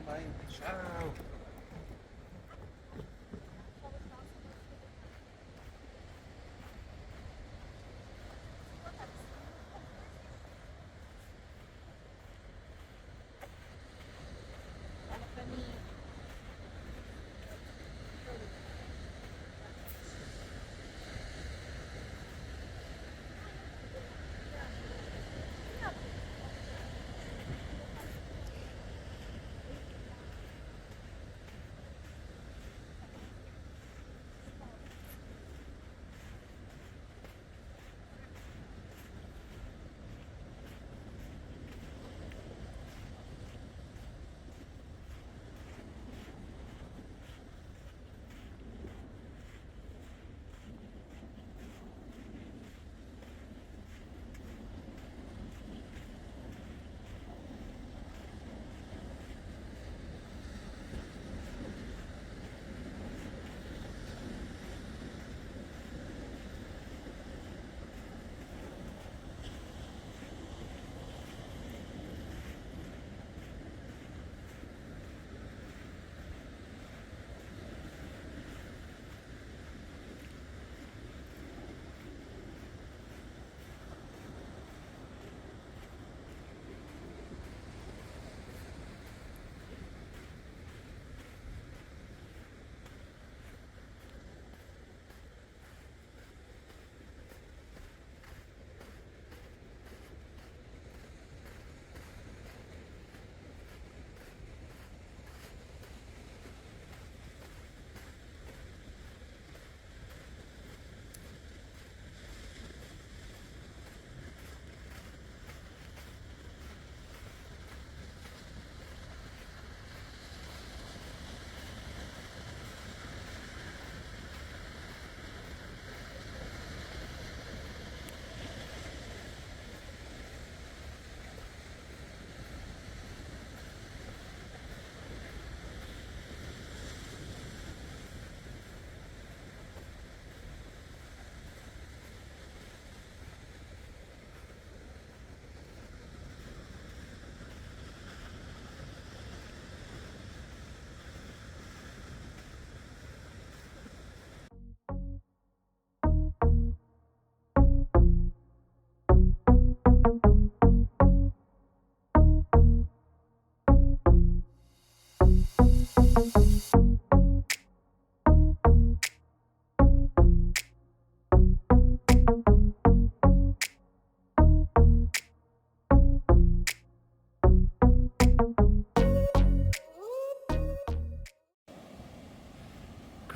Ciao.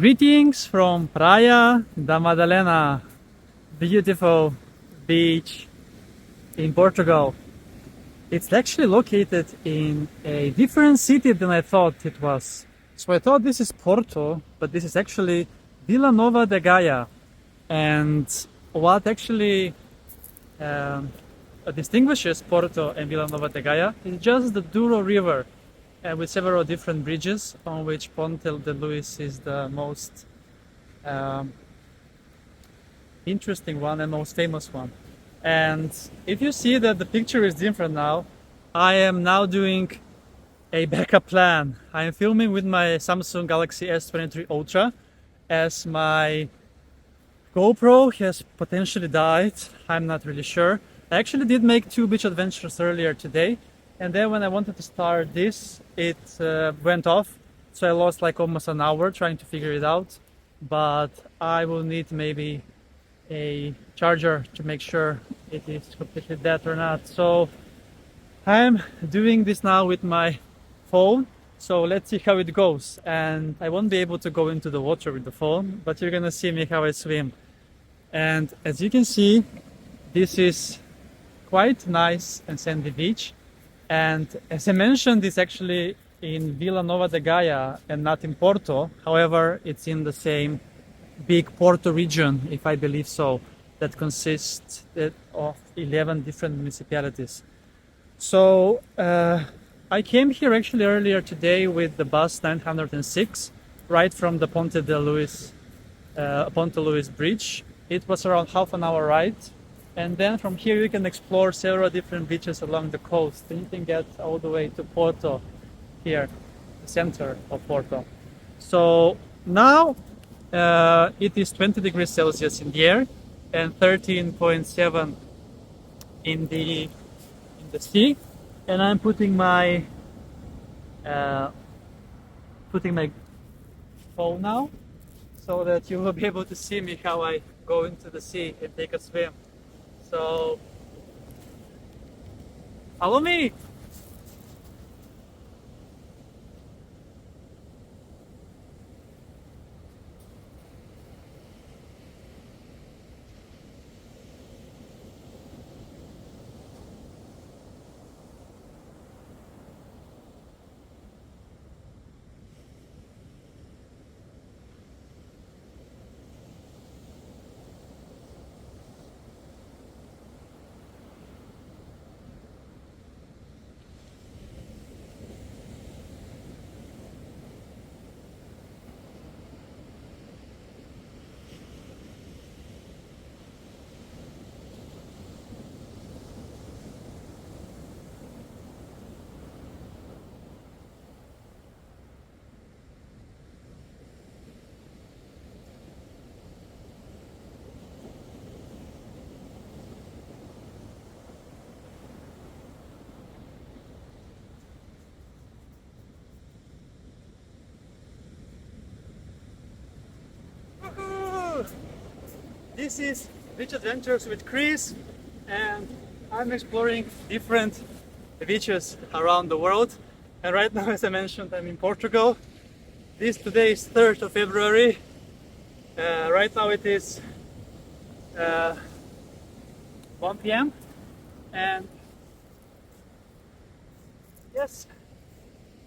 Greetings from Praia da Madalena, beautiful beach in Portugal. It's actually located in a different city than I thought it was. So I thought this is Porto, but this is actually Vila Nova de Gaia. And what actually distinguishes Porto and Vila Nova de Gaia is just the Douro River, with several different bridges, on which Ponte de Luis is the most interesting one and most famous one. And if you see that the picture is different now, I am now doing a backup plan. I am filming with my Samsung Galaxy S23 Ultra, as my GoPro has potentially died. I'm not really sure. I actually did make 2 beach adventures earlier today, and then when I wanted to start this, it went off. So I lost like almost an hour trying to figure it out. But I will need maybe a charger to make sure it is completely dead or not. So I'm doing this now with my phone. So let's see how it goes. And I won't be able to go into the water with the phone, but you're gonna see me how I swim. And as you can see, this is quite nice and sandy beach. And as I mentioned, it's actually in Vila Nova de Gaia and not in Porto. However, it's in the same big Porto region, if I believe so, that consists of 11 different municipalities. So I came here actually earlier today with the bus 906, right from the Ponte Luis Bridge. It was around half an hour ride. And then from here you can explore several different beaches along the coast. And you can get all the way to Porto here. the center of Porto. So now it is 20 degrees Celsius in the air and 13.7 in the sea, and I'm putting my phone now so that you will be able to see me how I go into the sea and take a swim. So follow me. This is Beach Adventures with Chris, and I'm exploring different beaches around the world. And right now, as I mentioned, I'm in Portugal. Today is 3rd of February. Right now it is 1 p.m. and yes,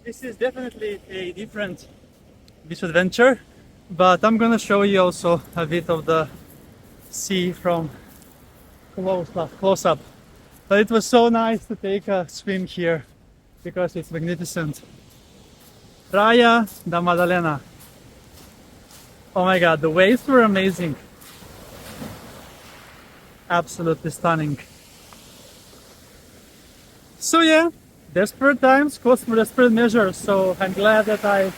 this is definitely a different beach adventure, but I'm gonna show you also a bit of the sea from close up. But it was so nice to take a swim here because it's magnificent. Praia da Madalena. Oh my god, the waves were amazing. Absolutely stunning. So yeah, desperate times calls for desperate measures. So I'm glad that I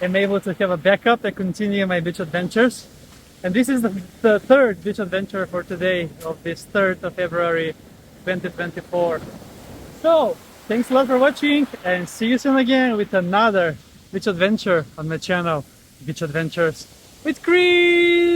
am able to have a backup and continue my beach adventures. And this is the third beach adventure for today of this 3rd of February 2024. So, thanks a lot for watching and see you soon again with another beach adventure on my channel, Beach Adventures with Chris!